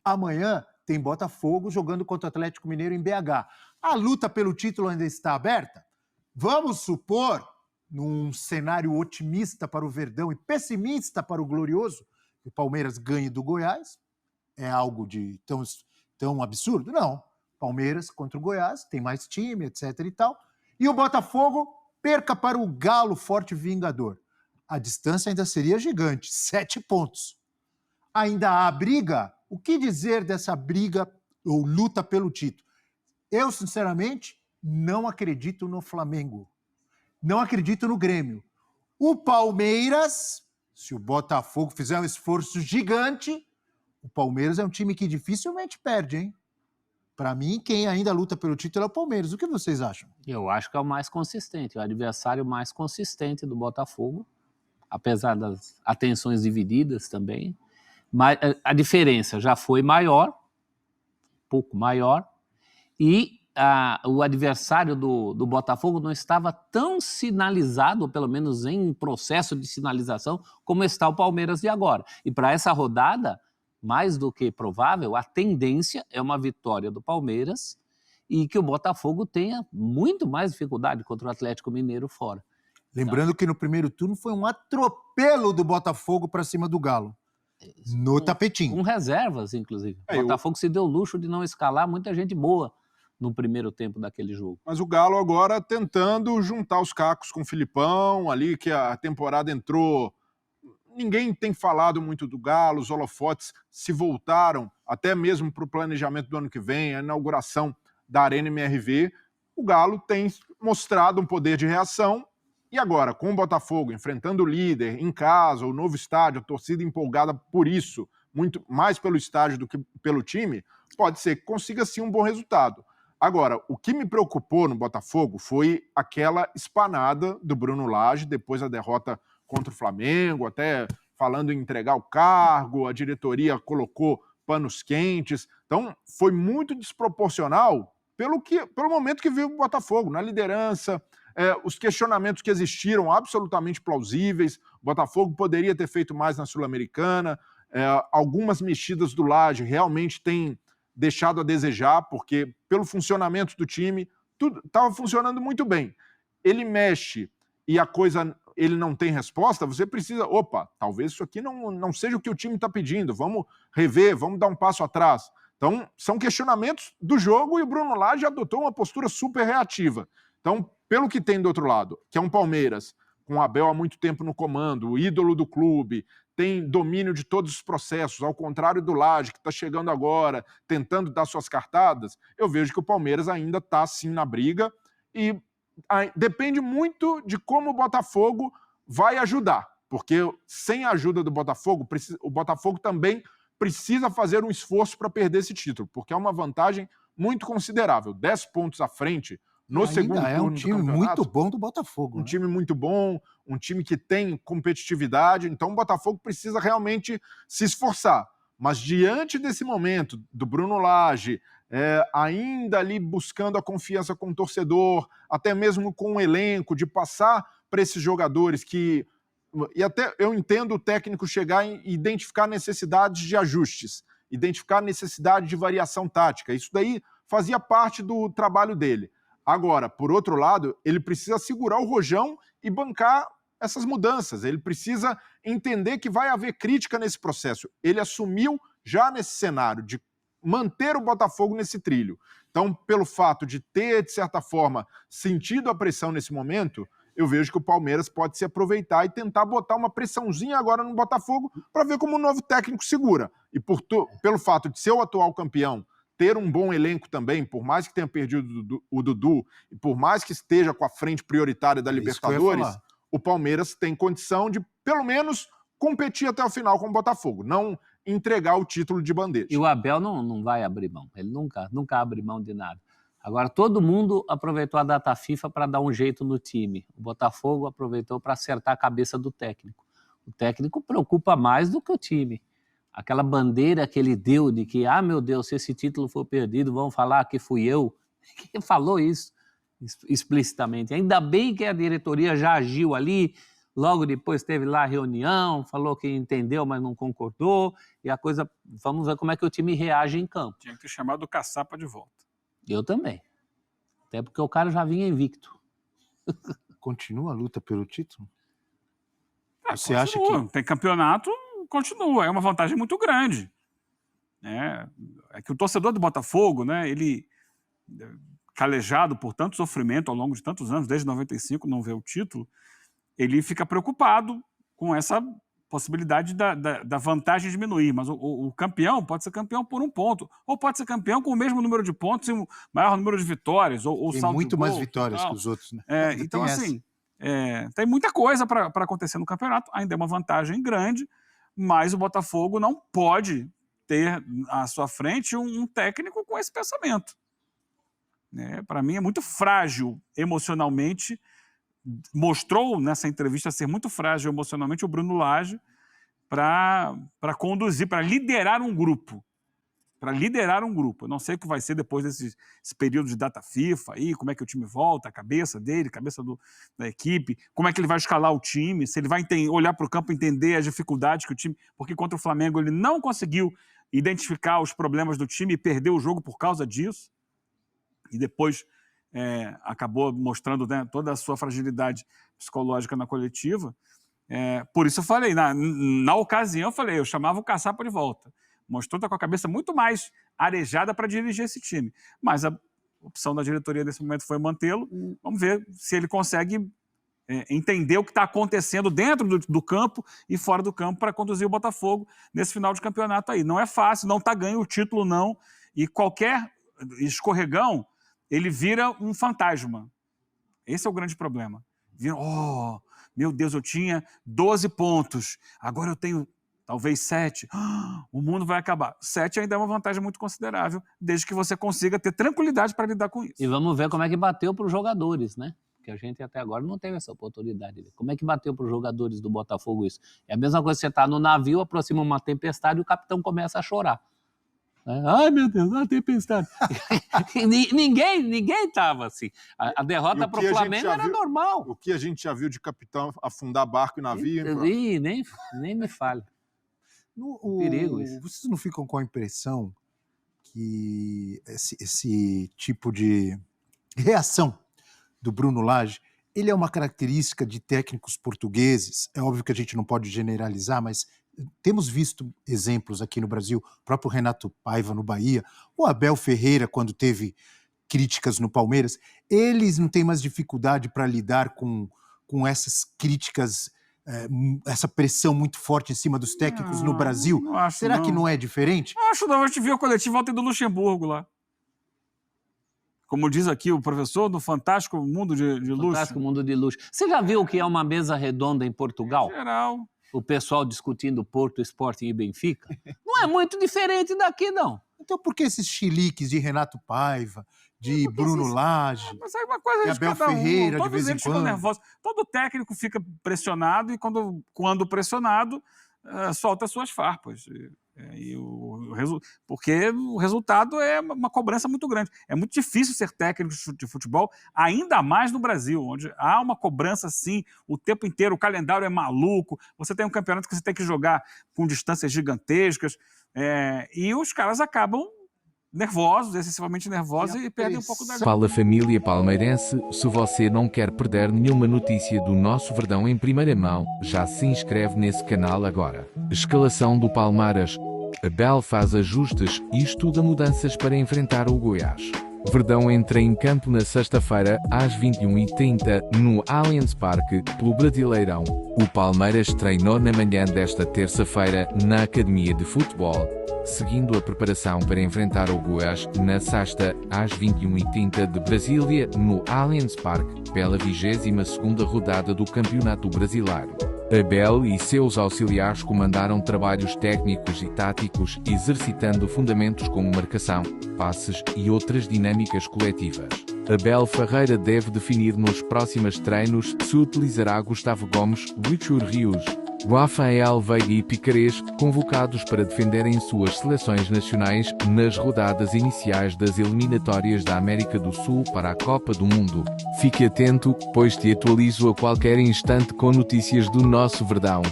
Amanhã tem Botafogo jogando contra o Atlético Mineiro em BH. A luta pelo título ainda está aberta? Vamos supor, num cenário otimista para o Verdão e pessimista para o Glorioso, que o Palmeiras ganhe do Goiás. É algo de tão absurdo? Não. Palmeiras contra o Goiás, tem mais time, etc e tal. E o Botafogo perca para o Galo Forte Vingador. A distância ainda seria gigante, 7 pontos. Ainda há briga? O que dizer dessa briga ou luta pelo título? Eu, sinceramente, não acredito no Flamengo. Não acredito no Grêmio. O Palmeiras, se o Botafogo fizer um esforço gigante, o Palmeiras é um time que dificilmente perde, hein? Para mim, quem ainda luta pelo título é o Palmeiras. O que vocês acham? Eu acho que é o mais consistente, o adversário mais consistente do Botafogo, apesar das atenções divididas também. Mas a diferença já foi maior, um pouco maior, e o adversário do Botafogo não estava tão sinalizado, ou pelo menos em processo de sinalização, como está o Palmeiras de agora. E para essa rodada, mais do que provável, a tendência é uma vitória do Palmeiras e que o Botafogo tenha muito mais dificuldade contra o Atlético Mineiro fora. Lembrando que no primeiro turno foi um atropelo do Botafogo para cima do Galo. No tapetinho. Com reservas, inclusive. O Botafogo se deu o luxo de não escalar muita gente boa no primeiro tempo daquele jogo. Mas o Galo agora tentando juntar os cacos com o Filipão, ali que a temporada entrou. Ninguém tem falado muito do Galo, os holofotes se voltaram até mesmo para o planejamento do ano que vem, a inauguração da Arena MRV. O Galo tem mostrado um poder de reação. E agora, com o Botafogo enfrentando o líder em casa, o novo estádio, a torcida empolgada por isso, muito mais pelo estádio do que pelo time, pode ser que consiga sim um bom resultado. Agora, o que me preocupou no Botafogo foi aquela espanada do Bruno Lage depois da derrota contra o Flamengo, até falando em entregar o cargo, a diretoria colocou panos quentes. Então, foi muito desproporcional pelo momento que vive o Botafogo, na liderança. Os questionamentos que existiram, absolutamente plausíveis. O Botafogo poderia ter feito mais na Sul-Americana. Algumas mexidas do Lage realmente têm deixado a desejar, porque pelo funcionamento do time, tudo estava funcionando muito bem. Ele mexe e ele não tem resposta, você precisa, talvez isso aqui não seja o que o time está pedindo, vamos rever, vamos dar um passo atrás. Então, são questionamentos do jogo e o Bruno Lage adotou uma postura super reativa. Então, pelo que tem do outro lado, que é um Palmeiras com o Abel há muito tempo no comando, o ídolo do clube, tem domínio de todos os processos, ao contrário do Lage, que está chegando agora, tentando dar suas cartadas, eu vejo que o Palmeiras ainda está, sim, na briga e depende muito de como o Botafogo vai ajudar, porque sem a ajuda do Botafogo, o Botafogo também precisa fazer um esforço para perder esse título, porque é uma vantagem muito considerável, 10 pontos à frente no segundo turno do campeonato. É um time muito bom do Botafogo. Um time muito bom, um time que tem competitividade, então o Botafogo precisa realmente se esforçar. Mas diante desse momento do Bruno Lage, ainda ali buscando a confiança com o torcedor, até mesmo com o elenco, de passar para esses jogadores que... E até eu entendo o técnico chegar e identificar necessidades de ajustes, identificar necessidade de variação tática. Isso daí fazia parte do trabalho dele. Agora, por outro lado, ele precisa segurar o rojão e bancar essas mudanças. Ele precisa entender que vai haver crítica nesse processo. Ele assumiu já nesse cenário de manter o Botafogo nesse trilho. Então, pelo fato de ter, de certa forma, sentido a pressão nesse momento, eu vejo que o Palmeiras pode se aproveitar e tentar botar uma pressãozinha agora no Botafogo para ver como o novo técnico segura. E pelo fato de ser o atual campeão, ter um bom elenco também, por mais que tenha perdido o Dudu, e por mais que esteja com a frente prioritária da Libertadores, o Palmeiras tem condição de, pelo menos, competir até o final com o Botafogo, não entregar o título de bandeja. E o Abel não vai abrir mão, ele nunca abre mão de nada. Agora, todo mundo aproveitou a data FIFA para dar um jeito no time. O Botafogo aproveitou para acertar a cabeça do técnico. O técnico preocupa mais do que o time. Aquela bandeira que ele deu de que, meu Deus, se esse título for perdido, vão falar que fui eu. Quem falou isso explicitamente? Ainda bem que a diretoria já agiu ali, logo depois teve lá a reunião, falou que entendeu, mas não concordou, e a coisa, vamos ver como é que o time reage em campo. Tinha que ter chamado o Caçapa de volta. Eu também, até porque o cara já vinha invicto. Continua a luta pelo título? Você Continua. acha que... Tem campeonato, continua, é uma vantagem muito grande. É que o torcedor do Botafogo, né, ele, calejado por tanto sofrimento ao longo de tantos anos, desde 95, não vê o título, ele fica preocupado com essa possibilidade da vantagem diminuir. Mas o campeão pode ser campeão por 1 ponto, ou pode ser campeão com o mesmo número de pontos e um maior número de vitórias, ou Tem saldo muito de mais gol, vitórias que os outros, né? Então, assim, tem muita coisa para acontecer no campeonato, ainda é uma vantagem grande, mas o Botafogo não pode ter à sua frente um técnico com esse pensamento. Para mim é muito frágil emocionalmente, mostrou nessa entrevista ser muito frágil emocionalmente o Bruno Lage para conduzir, para liderar um grupo. Eu não sei o que vai ser depois desse período de data FIFA, aí, como é que o time volta, a cabeça dele, a cabeça da equipe, como é que ele vai escalar o time, se ele vai olhar para o campo e entender as dificuldades que o time... Porque contra o Flamengo ele não conseguiu identificar os problemas do time e perdeu o jogo por causa disso. E depois acabou mostrando, né, toda a sua fragilidade psicológica na coletiva. Por isso eu falei, na ocasião eu falei, eu chamava o Caçapa de volta. Mostrou estar com a cabeça muito mais arejada para dirigir esse time. Mas a opção da diretoria nesse momento foi mantê-lo. Vamos ver se ele consegue entender o que está acontecendo dentro do campo e fora do campo para conduzir o Botafogo nesse final de campeonato aí. Não é fácil, não está ganho o título, não. E qualquer escorregão, ele vira um fantasma. Esse é o grande problema. Meu Deus, eu tinha 12 pontos, agora eu tenho talvez 7. O mundo vai acabar. 7 ainda é uma vantagem muito considerável, desde que você consiga ter tranquilidade para lidar com isso. E vamos ver como é que bateu para os jogadores, né? Porque a gente até agora não teve essa oportunidade. Como é que bateu para os jogadores do Botafogo isso? É a mesma coisa que você está no navio, aproxima uma tempestade e o capitão começa a chorar. Ai, meu Deus, a tempestade. Ninguém estava assim. A derrota para o Flamengo era normal. O que a gente já viu de capitão afundar barco e navio. Nem me fale. Perigo isso. Vocês não ficam com a impressão que esse tipo de reação do Bruno Lage, ele é uma característica de técnicos portugueses? É óbvio que a gente não pode generalizar, mas temos visto exemplos aqui no Brasil, o próprio Renato Paiva no Bahia, o Abel Ferreira, quando teve críticas no Palmeiras, eles não têm mais dificuldade para lidar com essas críticas, essa pressão muito forte em cima dos técnicos no Brasil? Não acho, Será que não é diferente? Não acho não, a gente viu a coletiva ontem do Luxemburgo lá. Como diz aqui o professor, do Fantástico Mundo de Luxo. Fantástico Mundo de Luxo. Você já viu o que é uma mesa redonda em Portugal? Em geral. O pessoal discutindo Porto, Sporting e Benfica? Não é muito diferente daqui, não. Então por que esses chiliques de Renato Paiva, de Bruno Lage, mas é uma coisa de Abel Ferreira, de vez em quando? Nervosos. Todo técnico fica pressionado e quando pressionado, solta as suas farpas. Porque o resultado é uma cobrança muito grande. É muito difícil ser técnico de futebol, ainda mais no Brasil, onde há uma cobrança assim o tempo inteiro, o calendário é maluco, você tem um campeonato que você tem que jogar com distâncias gigantescas, e os caras acabam nervosos, excessivamente nervosos, e perdem um pouco da... Fala família palmeirense, se você não quer perder nenhuma notícia do nosso Verdão em primeira mão, já se inscreve nesse canal agora. Escalação do Palmeiras. Abel faz ajustes e estuda mudanças para enfrentar o Goiás. Verdão entra em campo na sexta-feira, às 21h30, no Allianz Parque, pelo Brasileirão. O Palmeiras treinou na manhã desta terça-feira na Academia de Futebol, seguindo a preparação para enfrentar o Goiás na sexta, às 21h30 de Brasília, no Allianz Parque, pela 22ª rodada do Campeonato Brasileiro. Abel e seus auxiliares comandaram trabalhos técnicos e táticos, exercitando fundamentos como marcação, passes e outras dinâmicas coletivas. Abel Ferreira deve definir nos próximos treinos se utilizará Gustavo Gomes, Richard Rios, Rafael Veiga e Piquerez, convocados para defenderem suas seleções nacionais nas rodadas iniciais das eliminatórias da América do Sul para a Copa do Mundo. Fique atento, pois te atualizo a qualquer instante com notícias do nosso Verdão.